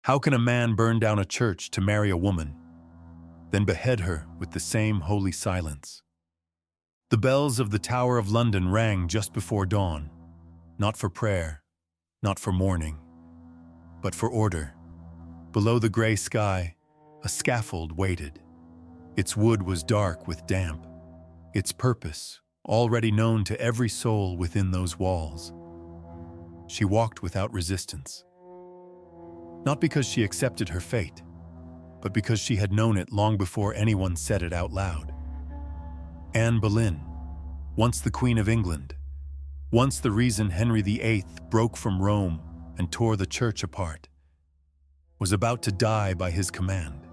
How can a man burn down a church to marry a woman, then behead her with the same holy silence? The bells of the Tower of London rang just before dawn, not for prayer, not for mourning, but for order. Below the gray sky, a scaffold waited. Its wood was dark with damp, its purpose already known to every soul within those walls. She walked without resistance, not because she accepted her fate, but because she had known it long before anyone said it out loud. Anne Boleyn, once the Queen of England, once the reason Henry VIII broke from Rome and tore the church apart, was about to die by his command.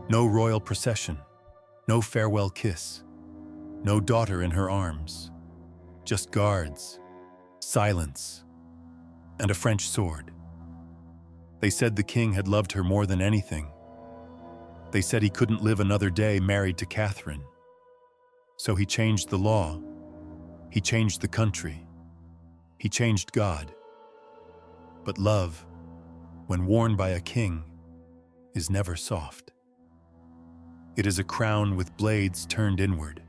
No royal procession, no farewell kiss, no daughter in her arms, just guards, silence, and a French sword. They said the king had loved her more than anything. They said he couldn't live another day married to Catherine. So he changed the law, he changed the country, he changed God. But love, when worn by a king, is never soft. It is a crown with blades turned inward.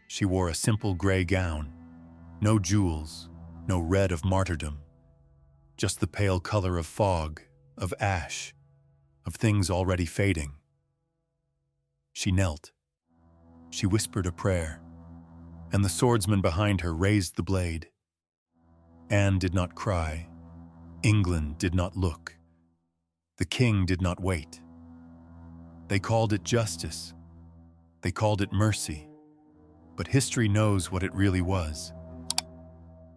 She wore a simple gray gown, no jewels, no red of martyrdom, just the pale color of fog, of ash, of things already fading. She knelt. She whispered a prayer, and the swordsman behind her raised the blade. Anne did not cry. England did not look. The king did not wait. They called it justice. They called it mercy. But history knows what it really was.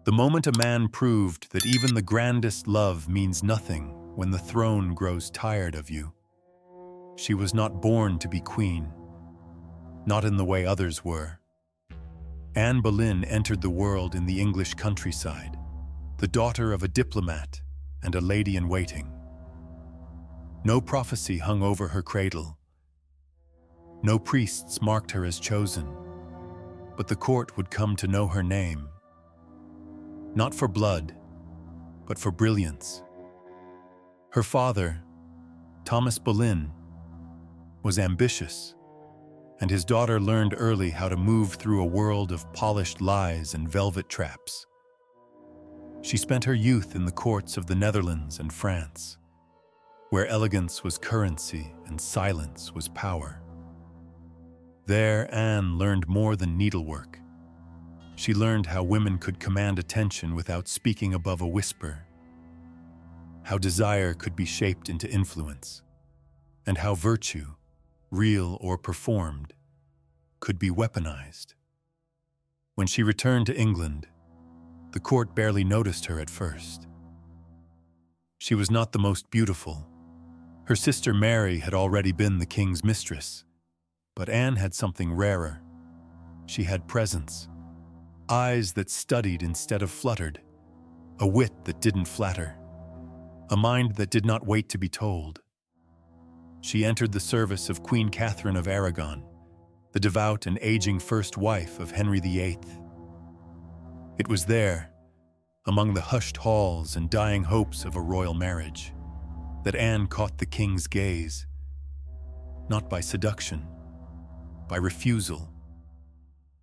The moment a man proved that even the grandest love means nothing when the throne grows tired of you. She was not born to be queen, not in the way others were. Anne Boleyn entered the world in the English countryside, the daughter of a diplomat and a lady-in-waiting. No prophecy hung over her cradle. No priests marked her as chosen, but the court would come to know her name. Not for blood, but for brilliance. Her father, Thomas Boleyn, was ambitious, and his daughter learned early how to move through a world of polished lies and velvet traps. She spent her youth in the courts of the Netherlands and France, where elegance was currency and silence was power. There, Anne learned more than needlework. She learned how women could command attention without speaking above a whisper, how desire could be shaped into influence, and how virtue, real or performed, could be weaponized. When she returned to England, the court barely noticed her at first. She was not the most beautiful. Her sister Mary had already been the king's mistress, but Anne had something rarer. She had presence, eyes that studied instead of fluttered, a wit that didn't flatter, a mind that did not wait to be told. She entered the service of Queen Catherine of Aragon, the devout and aging first wife of Henry VIII. It was there, among the hushed halls and dying hopes of a royal marriage, that Anne caught the king's gaze, not by seduction, by refusal.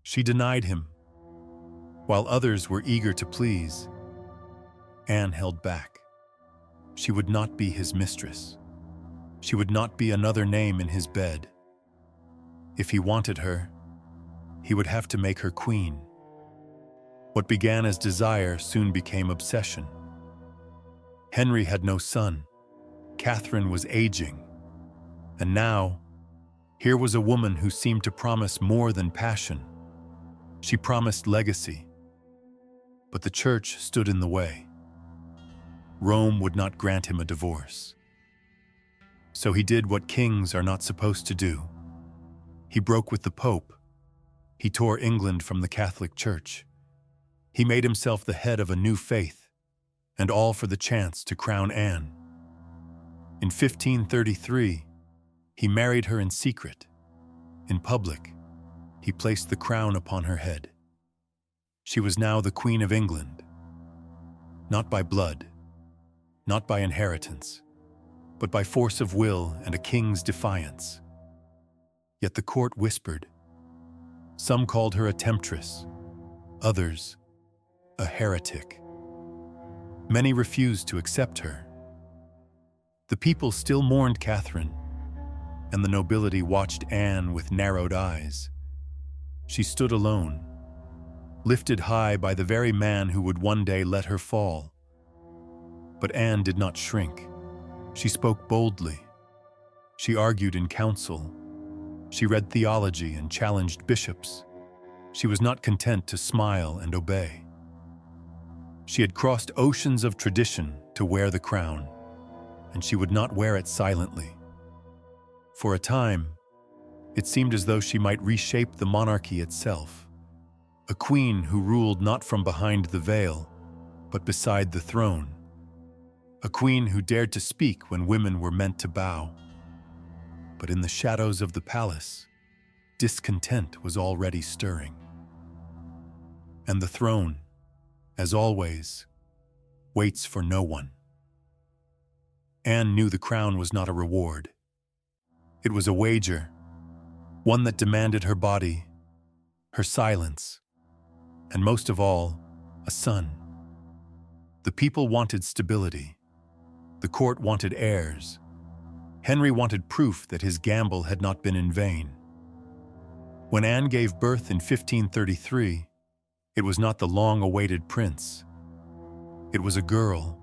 She denied him. While others were eager to please, Anne held back. She would not be his mistress. She would not be another name in his bed. If he wanted her, he would have to make her queen. What began as desire soon became obsession. Henry had no son. Catherine was aging. And now, here was a woman who seemed to promise more than passion. She promised legacy. But the church stood in the way. Rome would not grant him a divorce. So he did what kings are not supposed to do. He broke with the Pope. He tore England from the Catholic Church. He made himself the head of a new faith, and all for the chance to crown Anne. In 1533, he married her in secret. In public, he placed the crown upon her head. She was now the Queen of England, not by blood, not by inheritance, but by force of will and a king's defiance. Yet the court whispered. Some called her a temptress, others a heretic. Many refused to accept her. The people still mourned Catherine, and the nobility watched Anne with narrowed eyes. She stood alone, lifted high by the very man who would one day let her fall. But Anne did not shrink. She spoke boldly. She argued in council. She read theology and challenged bishops. She was not content to smile and obey. She had crossed oceans of tradition to wear the crown, and she would not wear it silently. For a time, it seemed as though she might reshape the monarchy itself, a queen who ruled not from behind the veil, but beside the throne, a queen who dared to speak when women were meant to bow. But in the shadows of the palace, discontent was already stirring. And the throne, as always, waits for no one. Anne knew the crown was not a reward. It was a wager, one that demanded her body, her silence, and most of all, a son. The people wanted stability. The court wanted heirs. Henry wanted proof that his gamble had not been in vain. When Anne gave birth in 1533, it was not the long-awaited prince. It was a girl.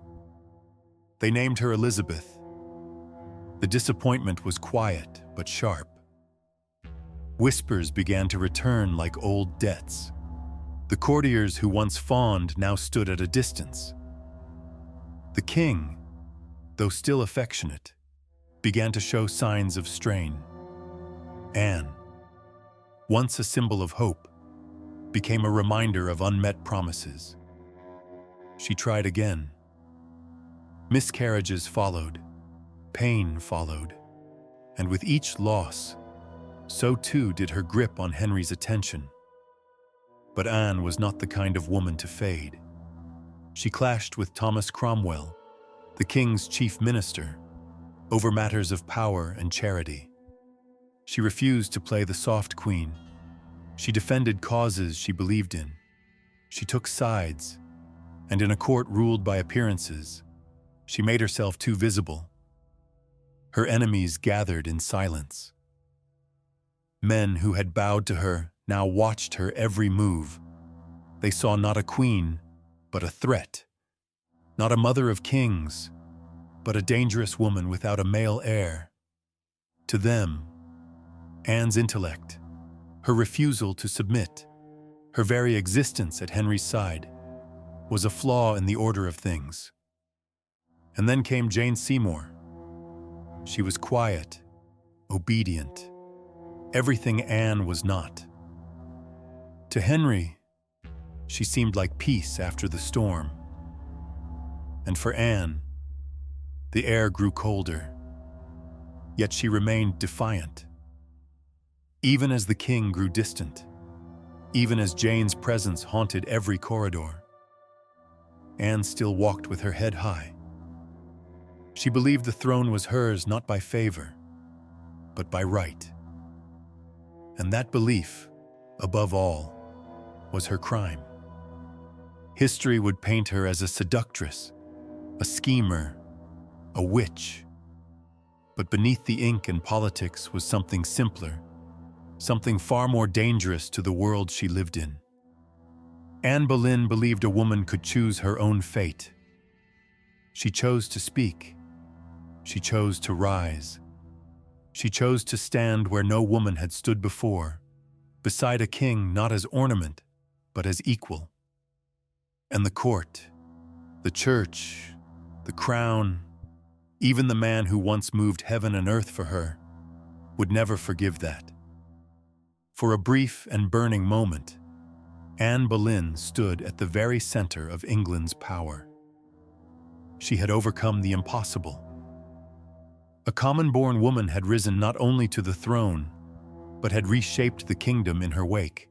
They named her Elizabeth. The disappointment was quiet but sharp. Whispers began to return like old debts. The courtiers who once fawned now stood at a distance. The king, though still affectionate, began to show signs of strain. Anne, once a symbol of hope, became a reminder of unmet promises. She tried again. Miscarriages followed, pain followed, and with each loss, so too did her grip on Henry's attention. But Anne was not the kind of woman to fade. She clashed with Thomas Cromwell, the king's chief minister, over matters of power and charity. She refused to play the soft queen. She defended causes she believed in. She took sides, and in a court ruled by appearances, she made herself too visible. Her enemies gathered in silence. Men who had bowed to her now watched her every move. They saw not a queen, but a threat. Not a mother of kings, but a dangerous woman without a male heir. To them, Anne's intellect, her refusal to submit, her very existence at Henry's side, was a flaw in the order of things. And then came Jane Seymour. She was quiet, obedient, everything Anne was not. To Henry, she seemed like peace after the storm. And for Anne, the air grew colder, yet she remained defiant. Even as the king grew distant, even as Jane's presence haunted every corridor, Anne still walked with her head high. She believed the throne was hers not by favor, but by right. And that belief, above all, was her crime. History would paint her as a seductress, a schemer, a witch. But beneath the ink and politics was something simpler, something far more dangerous to the world she lived in. Anne Boleyn believed a woman could choose her own fate. She chose to speak. She chose to rise. She chose to stand where no woman had stood before, beside a king not as ornament, but as equal. And the court, the church, the crown, even the man who once moved heaven and earth for her, would never forgive that. For a brief and burning moment, Anne Boleyn stood at the very center of England's power. She had overcome the impossible. A common-born woman had risen not only to the throne, but had reshaped the kingdom in her wake.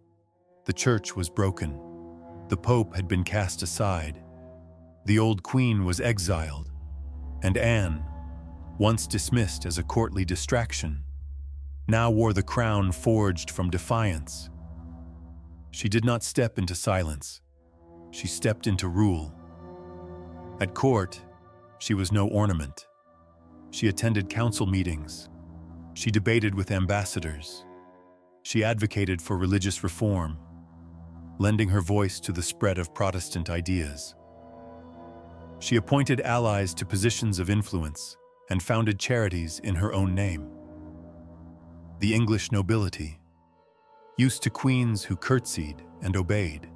The church was broken. The Pope had been cast aside. The old queen was exiled. And Anne, once dismissed as a courtly distraction, now wore the crown forged from defiance. She did not step into silence. She stepped into rule. At court, she was no ornament. She attended council meetings. She debated with ambassadors. She advocated for religious reform, lending her voice to the spread of Protestant ideas. She appointed allies to positions of influence and founded charities in her own name. The English nobility, used to queens who curtsied and obeyed,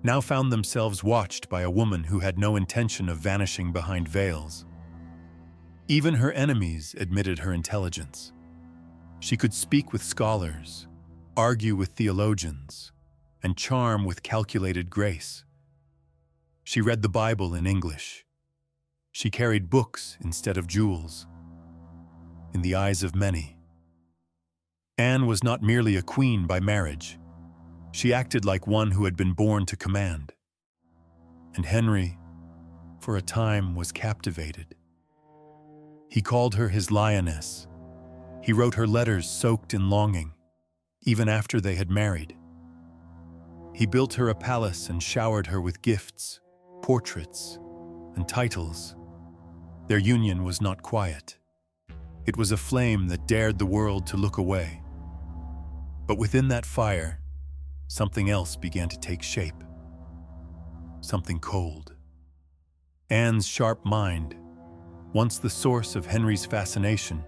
now found themselves watched by a woman who had no intention of vanishing behind veils. Even her enemies admitted her intelligence. She could speak with scholars, argue with theologians, and charm with calculated grace. She read the Bible in English. She carried books instead of jewels. In the eyes of many, Anne was not merely a queen by marriage. She acted like one who had been born to command. And Henry, for a time, was captivated. He called her his lioness. He wrote her letters soaked in longing, even after they had married. He built her a palace and showered her with gifts, portraits, and titles. Their union was not quiet. It was a flame that dared the world to look away. But within that fire, something else began to take shape. Something cold. Anne's sharp mind, once the source of Henry's fascination,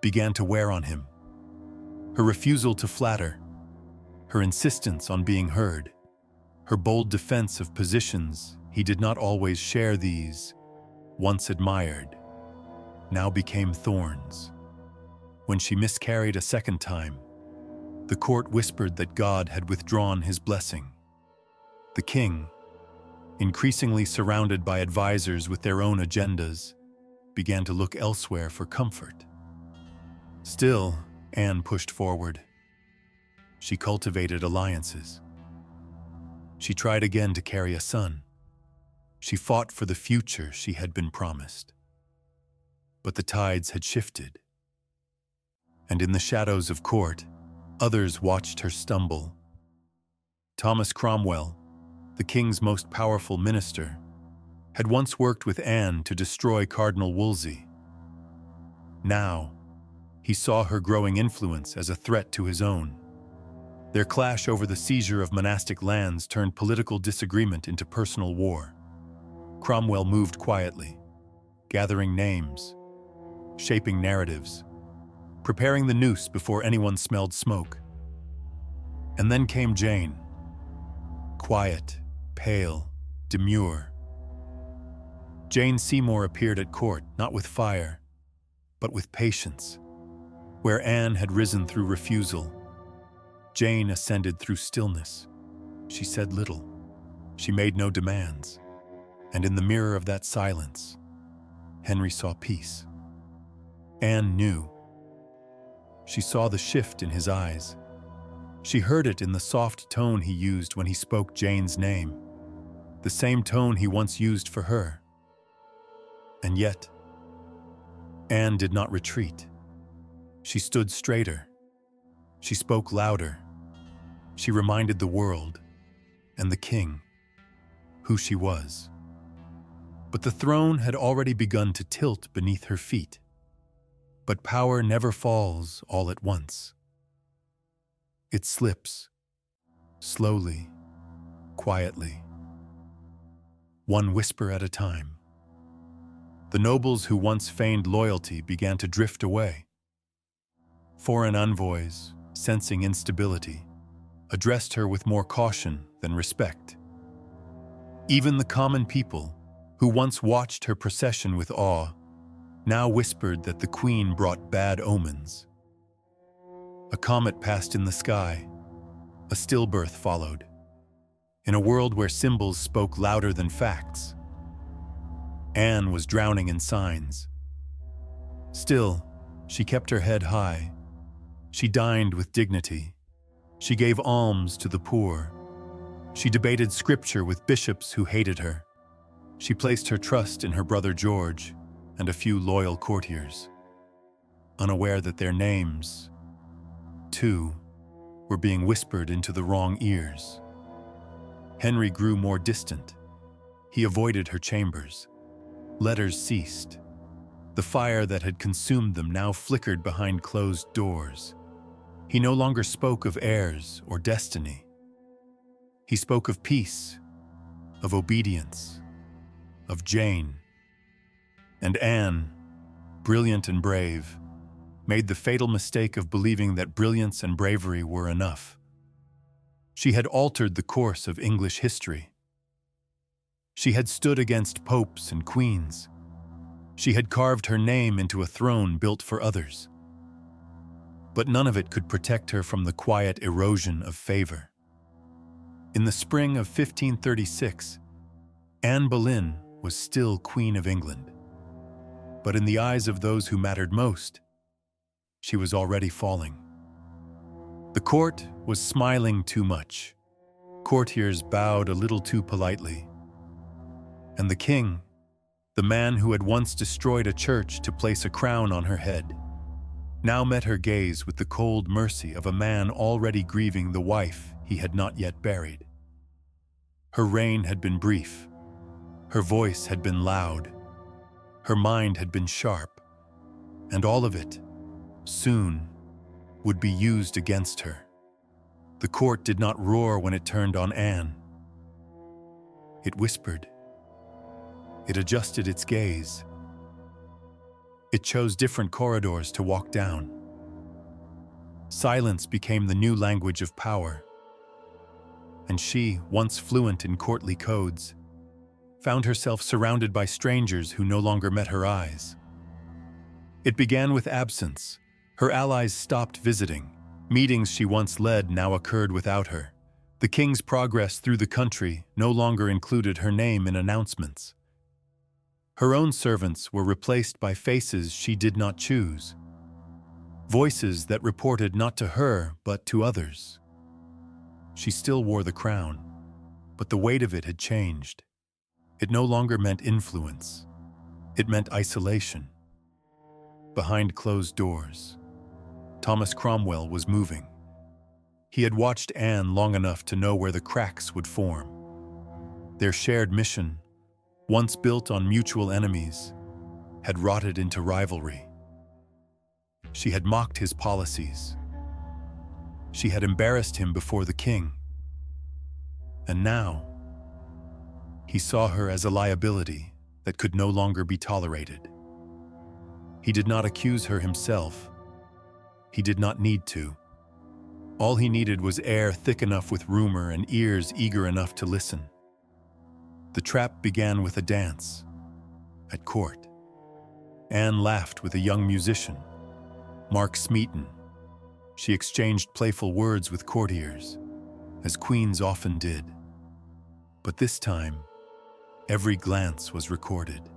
began to wear on him. Her refusal to flatter, her insistence on being heard, her bold defense of positions he did not always share, these, once admired, now became thorns. When she miscarried a second time, the court whispered that God had withdrawn his blessing. The king, increasingly surrounded by advisors with their own agendas, began to look elsewhere for comfort. Still, Anne pushed forward. She cultivated alliances. She tried again to carry a son. She fought for the future she had been promised. But the tides had shifted. And in the shadows of court, others watched her stumble. Thomas Cromwell, the king's most powerful minister, had once worked with Anne to destroy Cardinal Wolsey. Now, he saw her growing influence as a threat to his own. Their clash over the seizure of monastic lands turned political disagreement into personal war. Cromwell moved quietly, gathering names, shaping narratives, preparing the noose before anyone smelled smoke. And then came Jane, quiet, pale, demure. Jane Seymour appeared at court not with fire, but with patience. Where Anne had risen through refusal, Jane ascended through stillness. She said little. She made no demands. And in the mirror of that silence, Henry saw peace. Anne knew. She saw the shift in his eyes. She heard it in the soft tone he used when he spoke Jane's name, the same tone he once used for her. And yet, Anne did not retreat. She stood straighter. She spoke louder. She reminded the world, and the king, who she was. But the throne had already begun to tilt beneath her feet. But power never falls all at once. It slips, slowly, quietly, one whisper at a time. The nobles who once feigned loyalty began to drift away. Foreign envoys, sensing instability, addressed her with more caution than respect. Even the common people, who once watched her procession with awe, now whispered that the queen brought bad omens. A comet passed in the sky. A stillbirth followed. In a world where symbols spoke louder than facts, Anne was drowning in signs. Still, she kept her head high. She dined with dignity. She gave alms to the poor. She debated scripture with bishops who hated her. She placed her trust in her brother George and a few loyal courtiers, unaware that their names, too, were being whispered into the wrong ears. Henry grew more distant. He avoided her chambers. Letters ceased. The fire that had consumed them now flickered behind closed doors. He no longer spoke of heirs or destiny. He spoke of peace, of obedience, of Jane. And Anne, brilliant and brave, made the fatal mistake of believing that brilliance and bravery were enough. She had altered the course of English history. She had stood against popes and queens. She had carved her name into a throne built for others. But none of it could protect her from the quiet erosion of favor. In the spring of 1536, Anne Boleyn was still Queen of England. But in the eyes of those who mattered most, she was already falling. The court was smiling too much. Courtiers bowed a little too politely. And the king, the man who had once destroyed a church to place a crown on her head, now met her gaze with the cold mercy of a man already grieving the wife he had not yet buried. Her reign had been brief. Her voice had been loud. Her mind had been sharp. And all of it, soon, would be used against her. The court did not roar when it turned on Anne. It whispered. It adjusted its gaze. It chose different corridors to walk down. Silence became the new language of power. And she, once fluent in courtly codes, found herself surrounded by strangers who no longer met her eyes. It began with absence. Her allies stopped visiting. Meetings she once led now occurred without her. The king's progress through the country no longer included her name in announcements. Her own servants were replaced by faces she did not choose. Voices that reported not to her, but to others. She still wore the crown, but the weight of it had changed. It no longer meant influence. It meant isolation. Behind closed doors, Thomas Cromwell was moving. He had watched Anne long enough to know where the cracks would form. Their shared mission, once built on mutual enemies, had rotted into rivalry. She had mocked his policies. She had embarrassed him before the king. And now, he saw her as a liability that could no longer be tolerated. He did not accuse her himself. He did not need to. All he needed was air thick enough with rumor and ears eager enough to listen. The trap began with a dance at court. Anne laughed with a young musician, Mark Smeaton. She exchanged playful words with courtiers, as queens often did. But this time, every glance was recorded,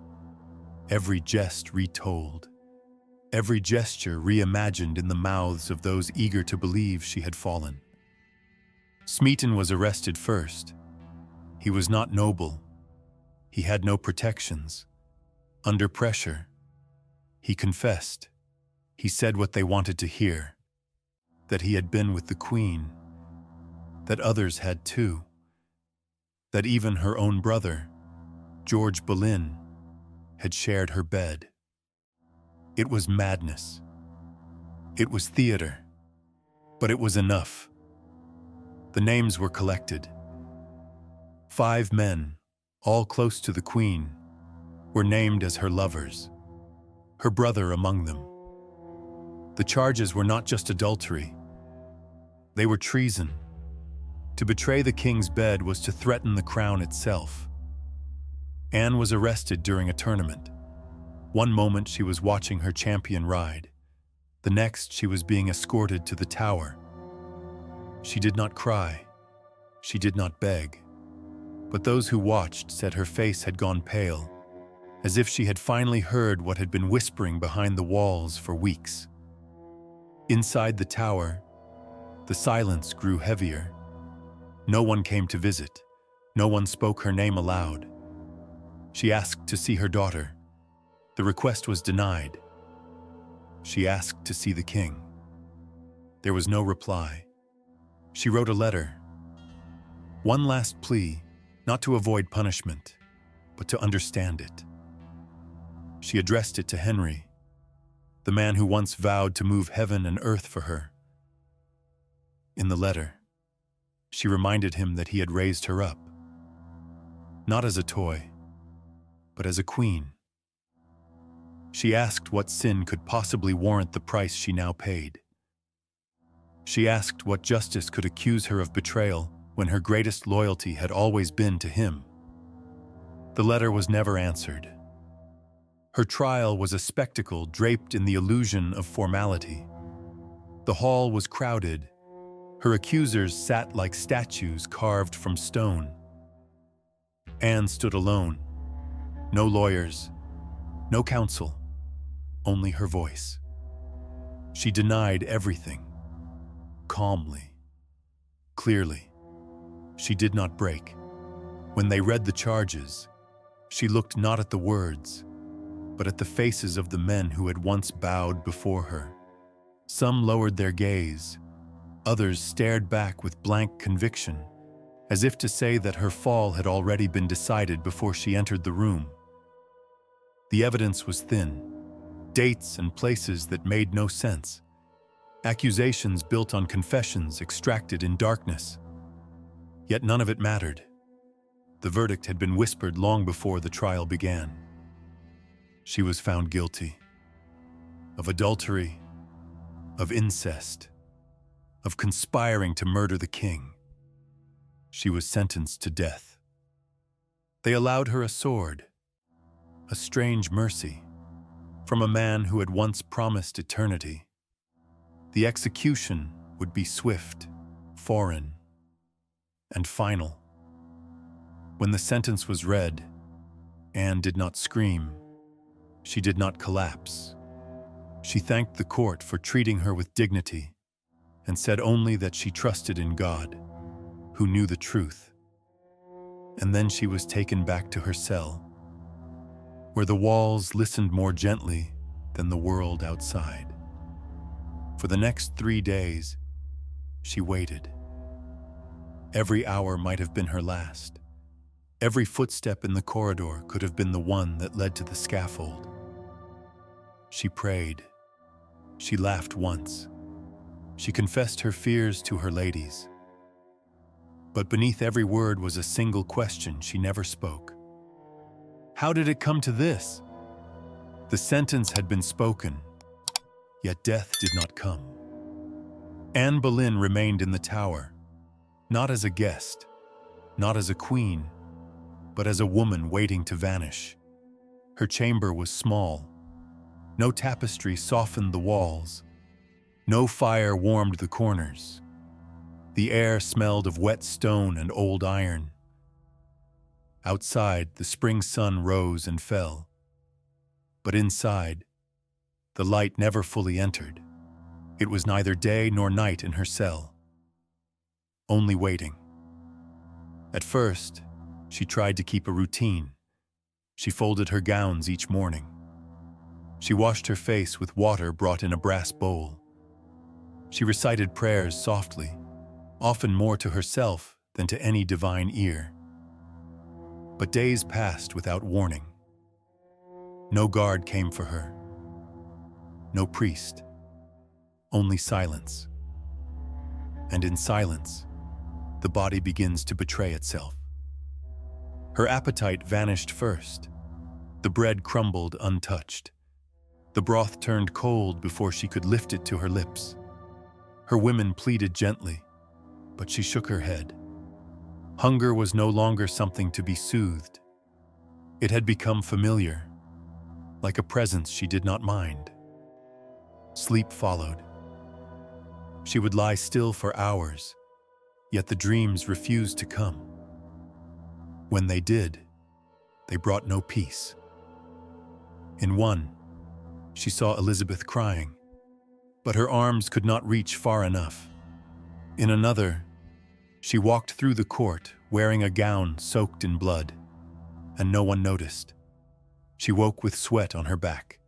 every jest retold, every gesture reimagined in the mouths of those eager to believe she had fallen. Smeaton was arrested first. He was not noble. He had no protections. Under pressure, he confessed. He said what they wanted to hear, that he had been with the Queen, that others had too, that even her own brother, George Boleyn, had shared her bed. It was madness. It was theater, but it was enough. The names were collected. 5 men, all close to the Queen, were named as her lovers, her brother among them. The charges were not just adultery. They were treason. To betray the king's bed was to threaten the crown itself. Anne was arrested during a tournament. One moment she was watching her champion ride. The next she was being escorted to the tower. She did not cry. She did not beg. But those who watched said her face had gone pale, as if she had finally heard what had been whispering behind the walls for weeks. Inside the tower, the silence grew heavier. No one came to visit. No one spoke her name aloud. She asked to see her daughter. The request was denied. She asked to see the king. There was no reply. She wrote a letter. One last plea, not to avoid punishment, but to understand it. She addressed it to Henry, the man who once vowed to move heaven and earth for her. In the letter, she reminded him that he had raised her up, not as a toy, but as a queen. She asked what sin could possibly warrant the price she now paid. She asked what justice could accuse her of betrayal when her greatest loyalty had always been to him. The letter was never answered. Her trial was a spectacle draped in the illusion of formality. The hall was crowded. Her accusers sat like statues carved from stone. Anne stood alone. No lawyers, no counsel, only her voice. She denied everything, calmly, clearly. She did not break. When they read the charges, she looked not at the words, but at the faces of the men who had once bowed before her. Some lowered their gaze, others stared back with blank conviction, as if to say that her fall had already been decided before she entered the room. The evidence was thin, dates and places that made no sense, accusations built on confessions extracted in darkness. Yet none of it mattered. The verdict had been whispered long before the trial began. She was found guilty of adultery, of incest, of conspiring to murder the king. She was sentenced to death. They allowed her a sword, a strange mercy, from a man who had once promised eternity. The execution would be swift, foreign, and final. When the sentence was read, Anne did not scream. She did not collapse. She thanked the court for treating her with dignity and said only that she trusted in God, who knew the truth. And then she was taken back to her cell, where the walls listened more gently than the world outside. For the next 3 days, she waited. Every hour might have been her last. Every footstep in the corridor could have been the one that led to the scaffold. She prayed. She laughed once. She confessed her fears to her ladies. But beneath every word was a single question she never spoke. How did it come to this? The sentence had been spoken, yet death did not come. Anne Boleyn remained in the tower, not as a guest, not as a queen, but as a woman waiting to vanish. Her chamber was small. No tapestry softened the walls. No fire warmed the corners. The air smelled of wet stone and old iron. Outside, the spring sun rose and fell. But inside, the light never fully entered. It was neither day nor night in her cell. Only waiting. At first, she tried to keep a routine. She folded her gowns each morning. She washed her face with water brought in a brass bowl. She recited prayers softly, often more to herself than to any divine ear. But days passed without warning. No guard came for her. No priest. Only silence. And in silence, the body begins to betray itself. Her appetite vanished first. The bread crumbled untouched. The broth turned cold before she could lift it to her lips. Her women pleaded gently, but she shook her head. Hunger was no longer something to be soothed. It had become familiar, like a presence she did not mind. Sleep followed. She would lie still for hours, yet the dreams refused to come. When they did, they brought no peace. In one, she saw Elizabeth crying, but her arms could not reach far enough. In another, she walked through the court wearing a gown soaked in blood. and no one noticed. She woke with sweat on her back,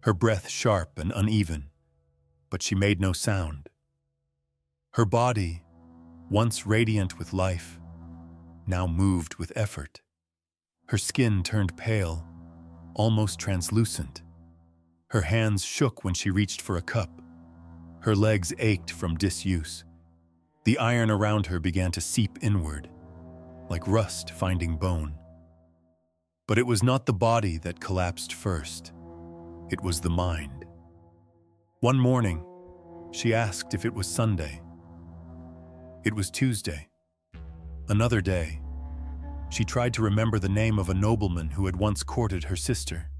her breath sharp and uneven, but she made no sound. Her body, once radiant with life, now moved with effort. Her skin turned pale, almost translucent. Her hands shook when she reached for a cup. Her legs ached from disuse. The iron around her began to seep inward, like rust finding bone. But it was not the body that collapsed first. It was the mind. One morning, she asked if it was Sunday. It was Tuesday. Another day, she tried to remember the name of a nobleman who had once courted her sister.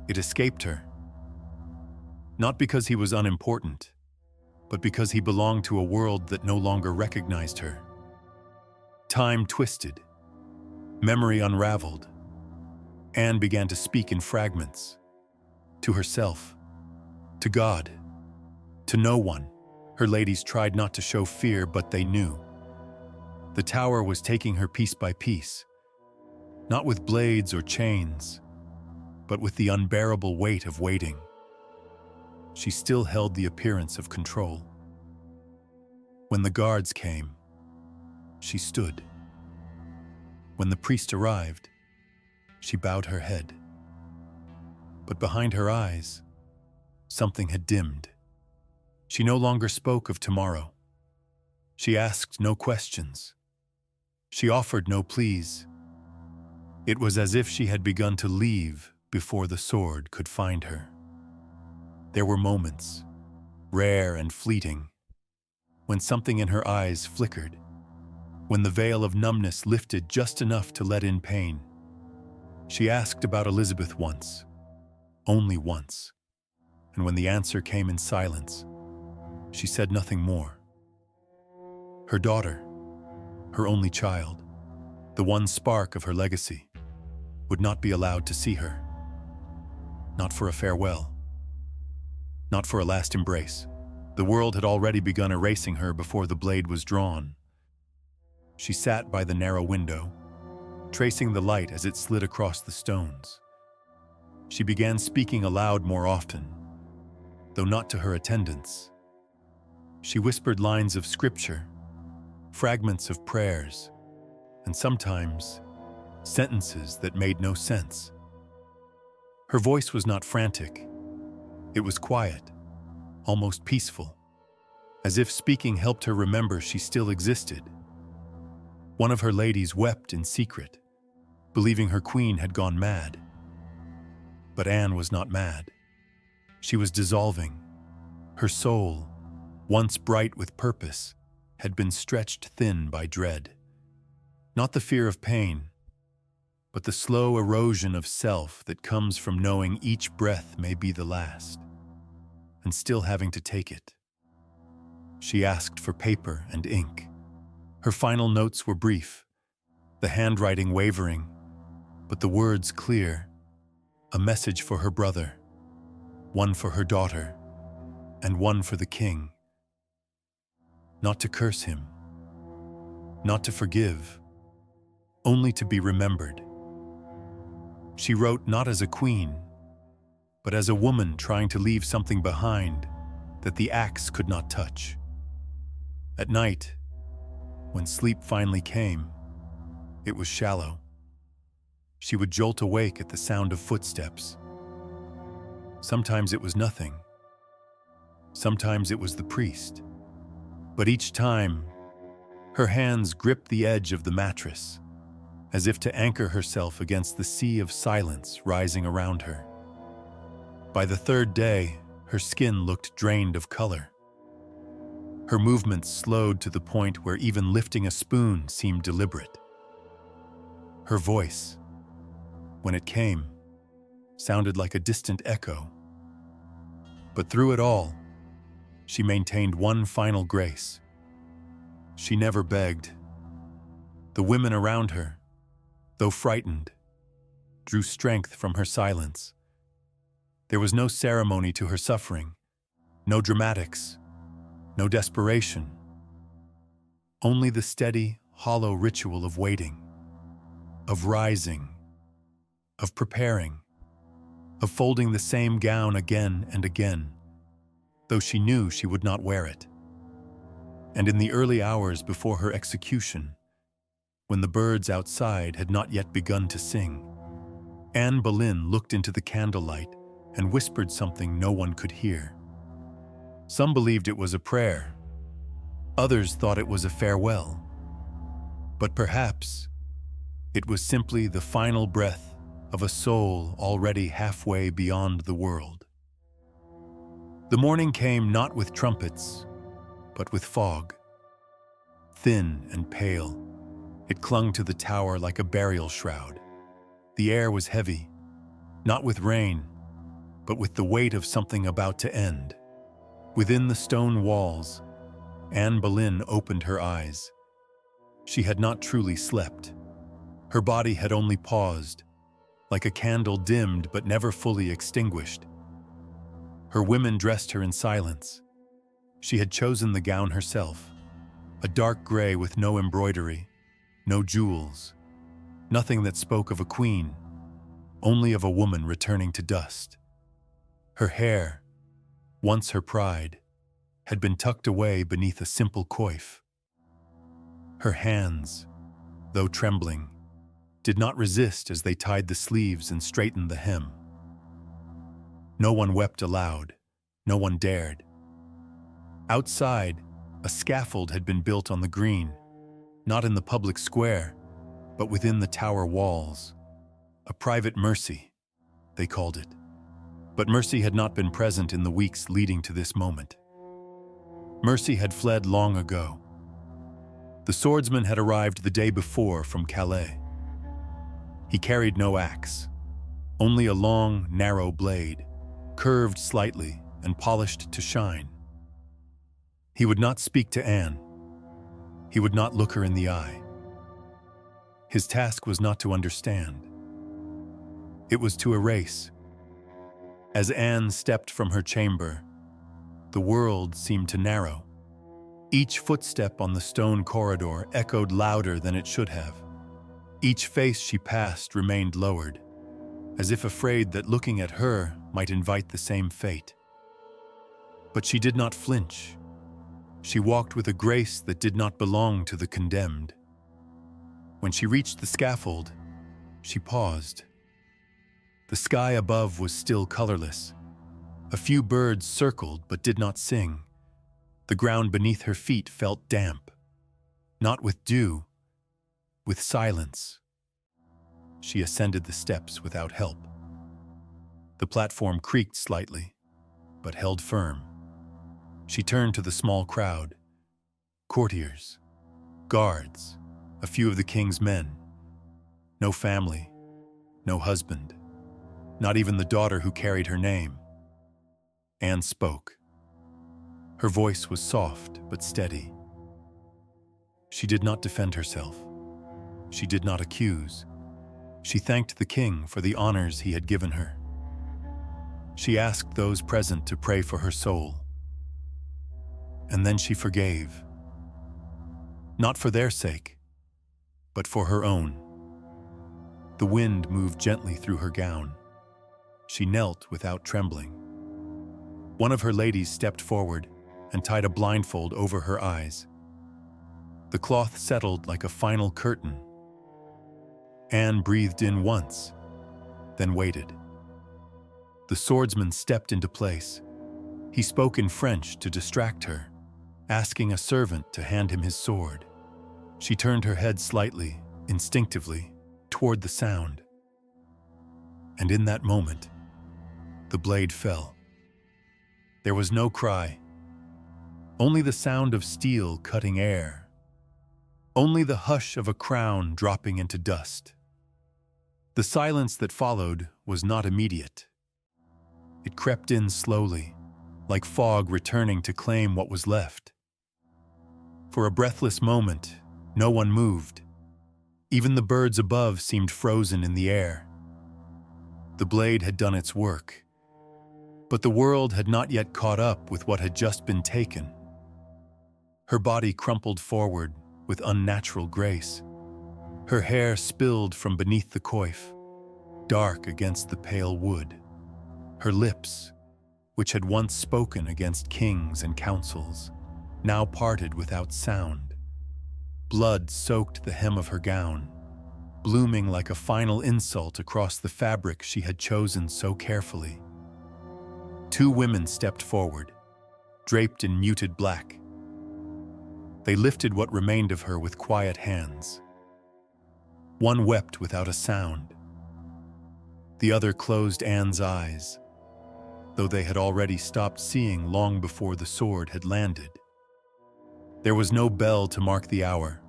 It escaped her. Not because he was unimportant, but because he belonged to a world that no longer recognized her. Time twisted. Memory unraveled. Anne began to speak in fragments. To herself. To God. To no one. Her ladies tried not to show fear, but they knew. The tower was taking her piece by piece, not with blades or chains, but with the unbearable weight of waiting. She still held the appearance of control. When the guards came, she stood. When the priest arrived, she bowed her head. But behind her eyes, something had dimmed. She no longer spoke of tomorrow. She asked no questions. She offered no pleas. It was as if she had begun to leave before the sword could find her. There were moments, rare and fleeting, when something in her eyes flickered, when the veil of numbness lifted just enough to let in pain. She asked about Elizabeth once, only once, and when the answer came in silence, she said nothing more. Her daughter, her only child, the one spark of her legacy, would not be allowed to see her. Not for a farewell. Not for a last embrace. The world had already begun erasing her before the blade was drawn. She sat by the narrow window, tracing the light as it slid across the stones. She began speaking aloud more often, though not to her attendants. She whispered lines of scripture, fragments of prayers, and sometimes sentences that made no sense. Her voice was not frantic. It was quiet, almost peaceful, as if speaking helped her remember she still existed. One of her ladies wept in secret, believing her queen had gone mad. But Anne was not mad. She was dissolving. Her soul, once bright with purpose, had been stretched thin by dread. Not the fear of pain, but the slow erosion of self that comes from knowing each breath may be the last, and still having to take it. She asked for paper and ink. Her final notes were brief, the handwriting wavering, but the words clear. A message for her brother, one for her daughter, and one for the king. Not to curse him, not to forgive, only to be remembered. She wrote not as a queen, but as a woman trying to leave something behind that the axe could not touch. At night, when sleep finally came, it was shallow. She would jolt awake at the sound of footsteps. Sometimes it was nothing. Sometimes it was the priest. But each time, her hands gripped the edge of the mattress, as if to anchor herself against the sea of silence rising around her. By the third day, her skin looked drained of color. Her movements slowed to the point where even lifting a spoon seemed deliberate. Her voice, when it came, sounded like a distant echo. But through it all, she maintained one final grace. She never begged. The women around her, though frightened, drew strength from her silence. There was no ceremony to her suffering, no dramatics, no desperation. Only the steady, hollow ritual of waiting. of rising, of preparing, of folding the same gown again and again, though she knew she would not wear it. And in the early hours before her execution, when the birds outside had not yet begun to sing, Anne Boleyn looked into the candlelight and whispered something no one could hear. Some believed it was a prayer. Others thought it was a farewell. But perhaps it was simply the final breath of a soul already halfway beyond the world. The morning came not with trumpets, but with fog. Thin and pale, it clung to the tower like a burial shroud. The air was heavy, not with rain, but with the weight of something about to end. Within the stone walls, Anne Boleyn opened her eyes. She had not truly slept. Her body had only paused, like a candle dimmed but never fully extinguished. Her women dressed her in silence. She had chosen the gown herself, a dark gray with no embroidery, no jewels, nothing that spoke of a queen, only of a woman returning to dust. Her hair, once her pride, had been tucked away beneath a simple coif. Her hands, though trembling, did not resist as they tied the sleeves and straightened the hem. No one wept aloud, no one dared. Outside, a scaffold had been built on the green, not in the public square, but within the tower walls. A private mercy, they called it. But mercy had not been present in the weeks leading to this moment. Mercy had fled long ago. The swordsman had arrived the day before from Calais. He carried no axe, only a long, narrow blade, curved slightly and polished to shine. He would not speak to Anne. He would not look her in the eye. His task was not to understand. It was to erase. As Anne stepped from her chamber, the world seemed to narrow. Each footstep on the stone corridor echoed louder than it should have. Each face she passed remained lowered, as if afraid that looking at her might invite the same fate. But she did not flinch. She walked with a grace that did not belong to the condemned. When she reached the scaffold, she paused. The sky above was still colorless. A few birds circled but did not sing. The ground beneath her feet felt damp, not with dew, with silence. She ascended the steps without help. The platform creaked slightly, but held firm. She turned to the small crowd, courtiers, guards, a few of the king's men. No family, no husband, not even the daughter who carried her name. Anne spoke. Her voice was soft but steady. She did not defend herself. She did not accuse. She thanked the king for the honors he had given her. She asked those present to pray for her soul. And then she forgave. Not for their sake, but for her own. The wind moved gently through her gown. She knelt without trembling. One of her ladies stepped forward and tied a blindfold over her eyes. The cloth settled like a final curtain. Anne breathed in once, then waited. The swordsman stepped into place. He spoke in French to distract her, asking a servant to hand him his sword. She turned her head slightly, instinctively, toward the sound. And in that moment, the blade fell. There was no cry, only the sound of steel cutting air, only the hush of a crown dropping into dust. The silence that followed was not immediate. It crept in slowly, like fog returning to claim what was left. For a breathless moment, no one moved. Even the birds above seemed frozen in the air. The blade had done its work, but the world had not yet caught up with what had just been taken. Her body crumpled forward with unnatural grace. Her hair spilled from beneath the coif, dark against the pale wood. Her lips, which had once spoken against kings and councils, now parted without sound. Blood soaked the hem of her gown, blooming like a final insult across the fabric she had chosen so carefully. Two women stepped forward, draped in muted black. They lifted what remained of her with quiet hands. One wept without a sound. The other closed Anne's eyes, though they had already stopped seeing long before the sword had landed. There was no bell to mark the hour,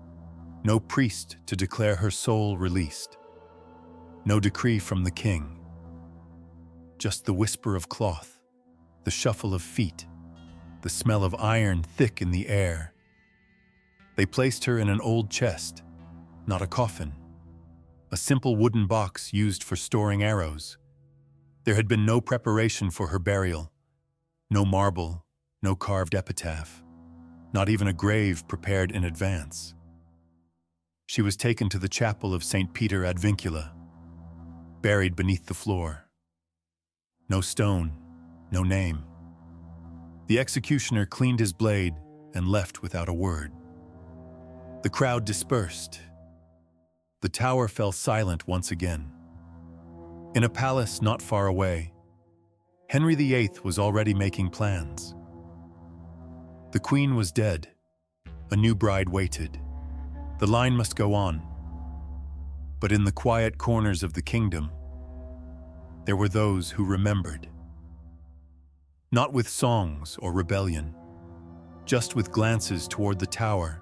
no priest to declare her soul released, no decree from the king. Just the whisper of cloth, the shuffle of feet, the smell of iron thick in the air. They placed her in an old chest, not a coffin, a simple wooden box used for storing arrows. There had been no preparation for her burial, no marble, no carved epitaph, not even a grave prepared in advance. She was taken to the chapel of St. Peter ad Vincula, buried beneath the floor. No stone, no name. The executioner cleaned his blade and left without a word. The crowd dispersed. The tower fell silent once again. In a palace not far away, Henry VIII was already making plans. The Queen was dead. A new bride waited. The line must go on. But in the quiet corners of the kingdom, there were those who remembered. Not with songs or rebellion, just with glances toward the tower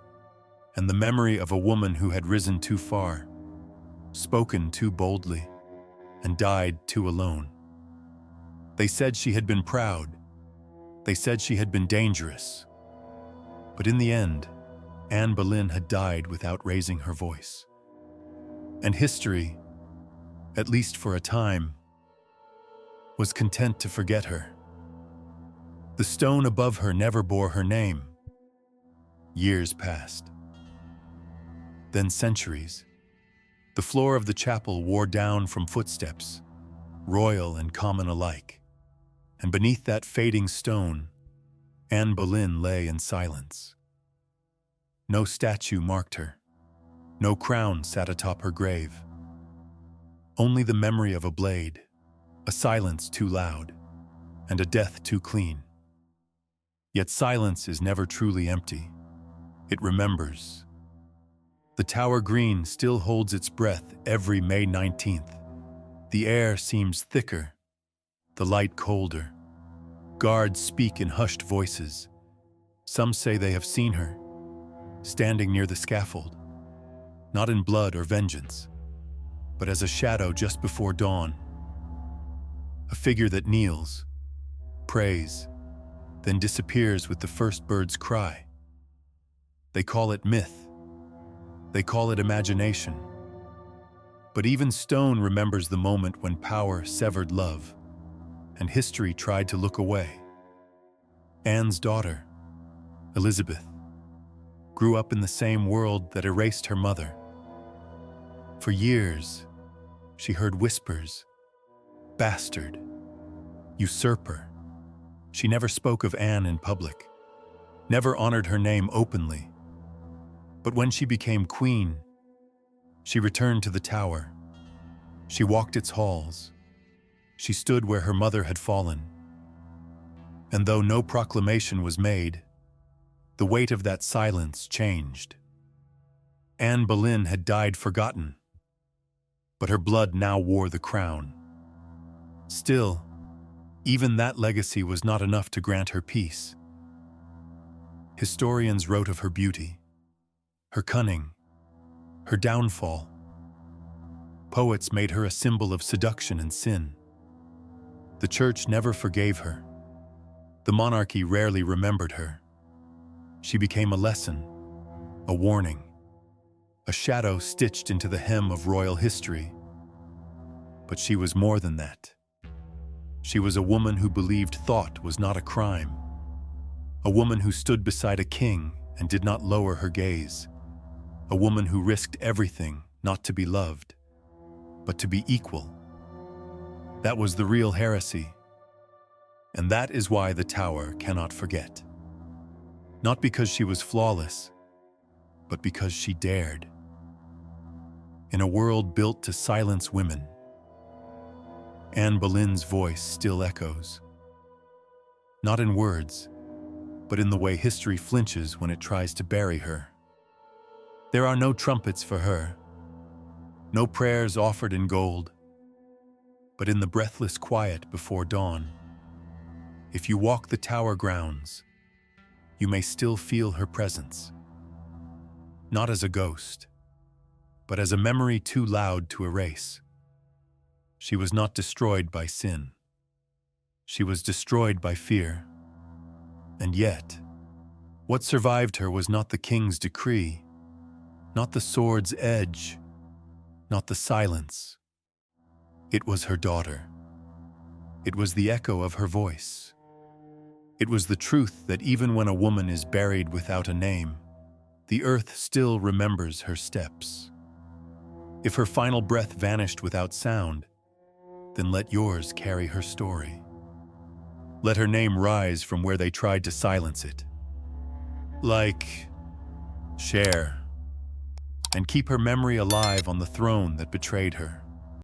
and the memory of a woman who had risen too far, spoken too boldly, and died too alone. They said she had been proud. They said she had been dangerous. But in the end, Anne Boleyn had died without raising her voice. And history, at least for a time, was content to forget her. The stone above her never bore her name. Years passed. Then centuries. The floor of the chapel wore down from footsteps, royal and common alike. And beneath that fading stone, Anne Boleyn lay in silence. No statue marked her. No crown sat atop her grave. Only the memory of a blade, a silence too loud, and a death too clean. Yet silence is never truly empty. It remembers. The Tower Green still holds its breath every May 19th. The air seems thicker, the light colder. Guards speak in hushed voices. Some say they have seen her, standing near the scaffold, not in blood or vengeance, but as a shadow just before dawn. A figure that kneels, prays, then disappears with the first bird's cry. They call it myth. They call it imagination. But even stone remembers the moment when power severed love, and history tried to look away. Anne's daughter, Elizabeth, grew up in the same world that erased her mother. For years, she heard whispers, bastard, usurper. She never spoke of Anne in public, never honored her name openly. But when she became queen, she returned to the tower. She walked its halls. She stood where her mother had fallen. And though no proclamation was made, the weight of that silence changed. Anne Boleyn had died forgotten, but her blood now wore the crown. Still, even that legacy was not enough to grant her peace. Historians wrote of her beauty, her cunning, her downfall. Poets made her a symbol of seduction and sin. The church never forgave her. The monarchy rarely remembered her. She became a lesson, a warning, a shadow stitched into the hem of royal history. But she was more than that. She was a woman who believed thought was not a crime, a woman who stood beside a king and did not lower her gaze, a woman who risked everything not to be loved, but to be equal. That was the real heresy. And that is why the tower cannot forget. Not because she was flawless, but because she dared. In a world built to silence women, Anne Boleyn's voice still echoes. Not in words, but in the way history flinches when it tries to bury her. There are no trumpets for her, no prayers offered in gold, but in the breathless quiet before dawn. If you walk the tower grounds, you may still feel her presence. Not as a ghost, but as a memory too loud to erase. She was not destroyed by sin. She was destroyed by fear. And yet, what survived her was not the king's decree, not the sword's edge, not the silence. It was her daughter. It was the echo of her voice. It was the truth that even when a woman is buried without a name, the earth still remembers her steps. If her final breath vanished without sound, then let yours carry her story. Let her name rise from where they tried to silence it. Like, share, and keep her memory alive on the throne that betrayed her.